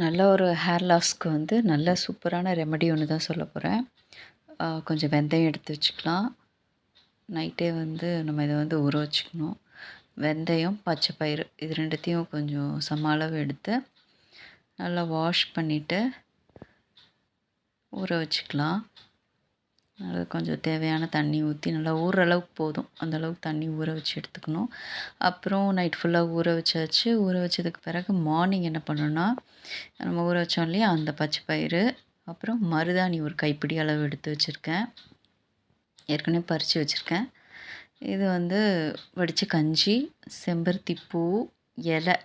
நல்ல ஒரு ஹேர் லாஸ்க்கு வந்து நல்ல சூப்பரான ரெமெடி ஒன்று தான் சொல்ல போகிறேன். கொஞ்சம் வெந்தயம் எடுத்து வச்சுக்கலாம். நைட்டே வந்து நம்ம இதை வந்து ஊற வச்சுக்கணும். வெந்தயம், பச்சை பயிறு இது 2த்தையும் கொஞ்சம் சம அளவு எடுத்து நல்லா வாஷ் பண்ணிவிட்டு ஊற வச்சுக்கலாம். அது கொஞ்சம் தேவையான தண்ணி ஊற்றி நல்லா ஊறுற அளவுக்கு போதும். அந்த அளவுக்கு தண்ணி ஊற வச்சு எடுத்துக்கணும். அப்புறம் நைட் ஃபுல்லாக ஊற வச்சாச்சு. ஊற வச்சதுக்கு பிறகு மார்னிங் என்ன பண்ணணும்னா, நம்ம ஊற வச்சோம் இல்லையா, அந்த பச்சை பயிறு, அப்புறம் மருதாணி ஒரு கைப்பிடி அளவு எடுத்து வச்சுருக்கேன். ஏற்கனவே பறித்து வச்சுருக்கேன். இது வந்து வடித்த கஞ்சி, செம்பருத்தி பூ, இலை.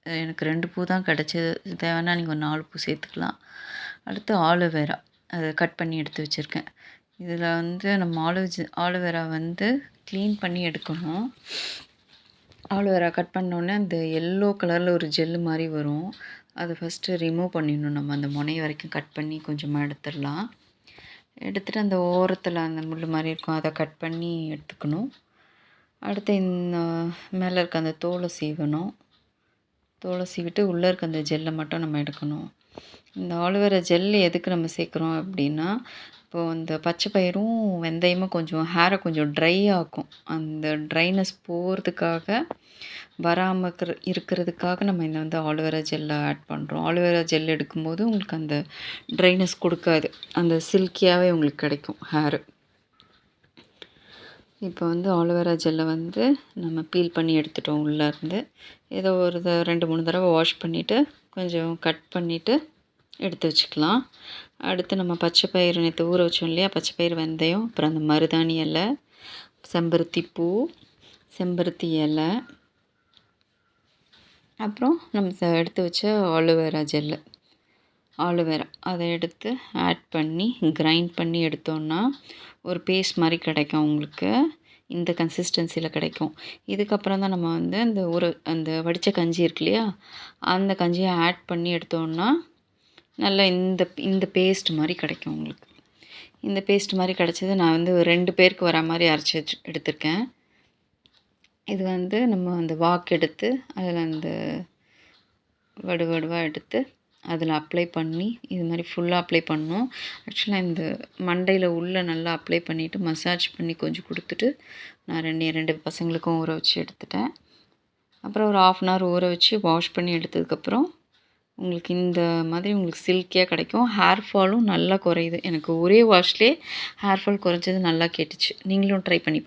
எனக்கு 2 பூ தான் கிடச்சிது. தேவைன்னா நீங்கள் ஒரு 4 பூ சேர்த்துக்கலாம். அடுத்து ஆலோவேரா, அதை கட் பண்ணி எடுத்து வச்சுருக்கேன். இதில் வந்து நம்ம ஆலோவேரா வந்து க்ளீன் பண்ணி எடுக்கணும். ஆலோவேரா கட் பண்ணோடனே அந்த எல்லோ கலரில் ஒரு ஜெல்லு மாதிரி வரும். அதை ஃபஸ்ட்டு ரிமூவ் பண்ணிடணும். நம்ம அந்த முனை வரைக்கும் கட் பண்ணி கொஞ்சமாக எடுத்துடலாம். எடுத்துகிட்டு அந்த ஓரத்தில் அந்த முள் மாதிரி இருக்கும், அதை கட் பண்ணி எடுத்துக்கணும். அடுத்து இந்த மேலே இருக்க அந்த தோலை சீவணும். தோலை சீவிட்டு உள்ளே இருக்க அந்த ஜெல்லை மட்டும் நம்ம எடுக்கணும். இந்த ஆலோவேரா ஜெல் எதுக்கு நம்ம சேர்க்குறோம் அப்படின்னா, இப்போது இந்த பச்சை பயிரும் வெந்தயமும் கொஞ்சம் ஹேரை கொஞ்சம் ட்ரை ஆக்கும். அந்த ட்ரைனஸ் போகிறதுக்காக, வராமல் இருக்கிறதுக்காக நம்ம இந்த வந்து ஆலோவேரா ஜெல்லை ஆட் பண்ணுறோம். ஆலோவேரா ஜெல் எடுக்கும்போது உங்களுக்கு அந்த ட்ரைனஸ் கொடுக்காது. அந்த சில்கியாகவே உங்களுக்கு கிடைக்கும் ஹேரு. இப்போ வந்து ஆலோவேரா ஜெல்லை வந்து நம்ம பீல் பண்ணி எடுத்துட்டோம் உள்ளேருந்து. ஏதோ ஒரு 2-3 தடவை வாஷ் பண்ணிவிட்டு கொஞ்சம் கட் பண்ணிவிட்டு எடுத்து வச்சுக்கலாம். அடுத்து நம்ம பச்சை பயிறு நேற்று ஊற வச்சோம் இல்லையா, பச்சை பயிறு, வெந்தயம், அப்புறம் அந்த மருதாணி இலை, செம்பருத்தி பூ, செம்பருத்தி இலை, அப்புறம் நம்ம எடுத்து வச்ச ஆலோவேரா ஜெல்லு, ஆலோவேரா அதை எடுத்து ஆட் பண்ணி கிரைண்ட் பண்ணி எடுத்தோன்னா ஒரு பேஸ்ட் மாதிரி கிடைக்கும் உங்களுக்கு. இந்த கன்சிஸ்டன்சியில் கிடைக்கும். இதுக்கப்புறம் தான் நம்ம வந்து அந்த வடித்த கஞ்சி இருக்கு இல்லையா, அந்த கஞ்சியை ஆட் பண்ணி எடுத்தோன்னா நல்லா இந்த பேஸ்ட் மாதிரி கிடைக்கும் உங்களுக்கு. இந்த பேஸ்ட் மாதிரி கிடச்சது நான் வந்து 2 பேருக்கு வர மாதிரி அரைச்சி எடுத்திருக்கேன். இது வந்து நம்ம அந்த வாக்கு எடுத்து அதில் அந்த வடுவாக எடுத்து அதில் அப்ளை பண்ணி இது மாதிரி ஃபுல்லாக அப்ளை பண்ணணும். ஆக்சுவலாக இந்த மண்டையில் உள்ளே நல்லா அப்ளை பண்ணிவிட்டு மசாஜ் பண்ணி கொஞ்சம் கொடுத்துட்டு நான் 2 பசங்களுக்கும் ஊற வச்சு எடுத்துட்டேன். அப்புறம் ஒரு 1/2 அன் ஹவர் ஊற வச்சு வாஷ் பண்ணி எடுத்ததுக்கப்புறம் உங்களுக்கு இந்த மாதிரி உங்களுக்கு சில்கியாக கிடைக்கும். ஹேர் ஃபாலும் நல்லா குறையுது. எனக்கு ஒரே வாஷ்லேயே ஹேர் ஃபால் குறைஞ்சது நல்லா கேட்டுச்சு. நீங்களும் ட்ரை பண்ணி